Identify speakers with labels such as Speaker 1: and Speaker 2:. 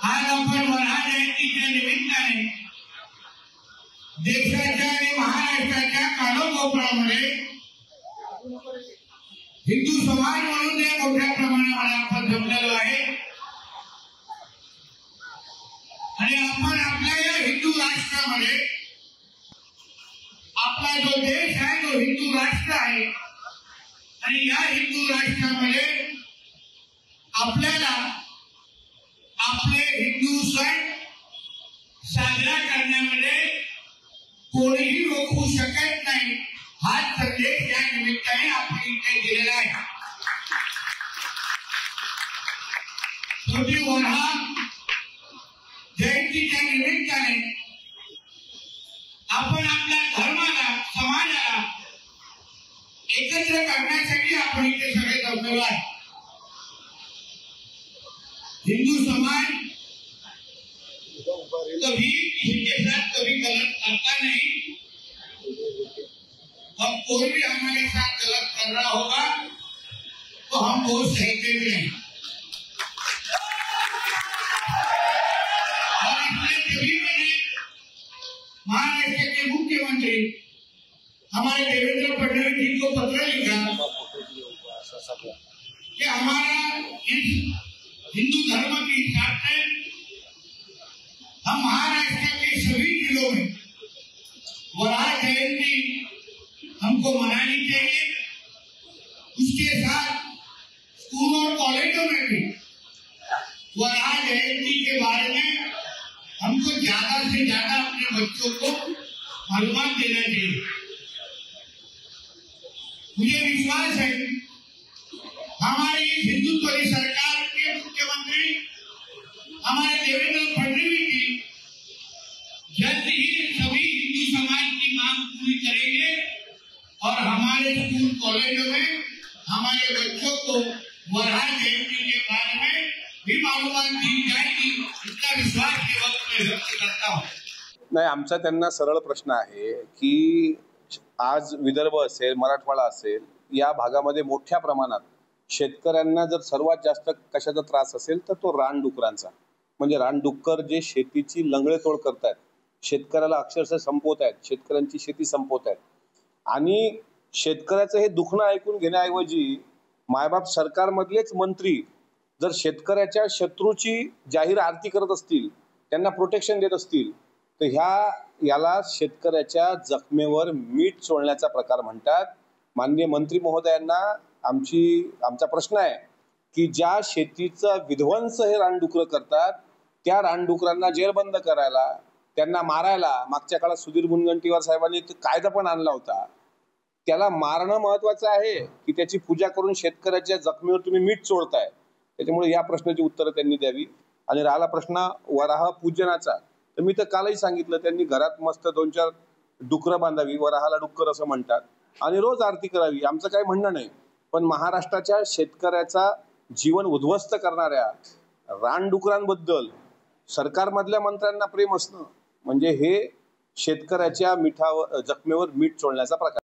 Speaker 1: आज आपण वराह जयंतीच्या निमित्ताने देशाच्या आणि महाराष्ट्राच्या कानाकोपऱ्यामध्ये हिंदू समाज म्हणून ते मोठ्या प्रमाणावर आपण जमलेलो आहे आणि आपण आपल्या या हिंदू राष्ट्रामध्ये आपला जो देश आहे तो हिंदू राष्ट्र आहे आणि या हिंदू राष्ट्रामध्ये आपल्याला आपले हिंदू सण साजरा करण्यामध्ये कोणीही रोखू शकत नाही हा संदेश या निमित्ताने आपण इथे दिलेला आहे। शेवटी वराह जयंतीच्या निमित्ताने आपण आपल्या धर्माला समाजाला एकत्र करण्यासाठी आपण इथे सगळे जमलेलो आहे। हिंदू समाज कभी किसी के साथ कभी गलत करता नहीं और कोई भी हमारे साथ गलत कर रहा होगा तो हम वो सहते भी नहीं। और इसलिए कभी मैंने महाराष्ट्र के मुख्यमंत्री हमारे देवेंद्र फडणवीस जी को पत्र लिखा कि हमारा इस हिंदू धर्म के हिसाब से हम महाराष्ट्र के सभी जिलों में वराह जयंती हमको मनानी चाहिए। उसके साथ स्कूल और कॉलेजों में भी वराह जयंती के बारे में हमको ज्यादा से ज्यादा अपने बच्चों को मालूमात देना चाहिए। मुझे विश्वास है हमारी हिंदुत्व सरकार के मुख्यमंत्री हमारे देवेंद्र फडणवीस जी जल्द ही सभी हिंदू समाज की मांग पूरी करेंगे और हमारे स्कूल कॉलेजों में हमारे बच्चों को वराह जयंती के बारे में भी मालूमात दी जाएगी इसका विश्वास के वक्त में व्यक्त करता हूँ।
Speaker 2: नाही, आमचा त्यांना सरळ प्रश्न आहे की आज विदर्भ असेल मराठवाडा असेल या भागामध्ये मोठ्या प्रमाणात शेतकऱ्यांना जर सर्वात जास्त कशाचा त्रास असेल तर तो रानडुकरांचा, म्हणजे रानडुक्कर जे शेतीची लंगडेतोड करतात, शेतकऱ्याला अक्षरशः संपवत आहेत, शेतकऱ्यांची शेती संपवत आहेत आणि शेतकऱ्याचं हे दुखणं ऐकून घेण्याऐवजी मायबाप सरकारमधलेच मंत्री जर शेतकऱ्याच्या शत्रूची जाहीर आरती करत असतील, त्यांना प्रोटेक्शन देत असतील तर याला शेतकऱ्याच्या जखमेवर मीठ चोळण्याचा प्रकार म्हणतात। माननीय मंत्री महोदयांना आमचा प्रश्न आहे की ज्या शेतीचा विध्वंस हे रानडुकर करतात त्या रानडुकरांना जेरबंद करायला, त्यांना मारायला मागच्या काळात सुधीर मुनगंटीवार साहेबांनी कायदा पण आणला होता। त्याला मारणं महत्त्वाचं आहे की त्याची पूजा करून शेतकऱ्याच्या जखमेवर तुम्ही मीठ चोळताय? त्याच्यामुळे या प्रश्नाची उत्तरं त्यांनी द्यावी। आणि राहिला प्रश्न वराह पूजनाचा, तर मी तर कालही सांगितलं त्यांनी घरात मस्त 2-4 डुकरं बांधावी, वराहाला डुक्कर असं म्हणतात, आणि रोज आरती करावी, आमचं काही म्हणणं नाही। पण महाराष्ट्राच्या शेतकऱ्याचा जीवन उद्ध्वस्त करणाऱ्या रानडुकरांबद्दल सरकारमधल्या मंत्र्यांना प्रेम असणं म्हणजे हे शेतकऱ्याच्या जखमेवर मीठ चोळण्याचा प्रकार।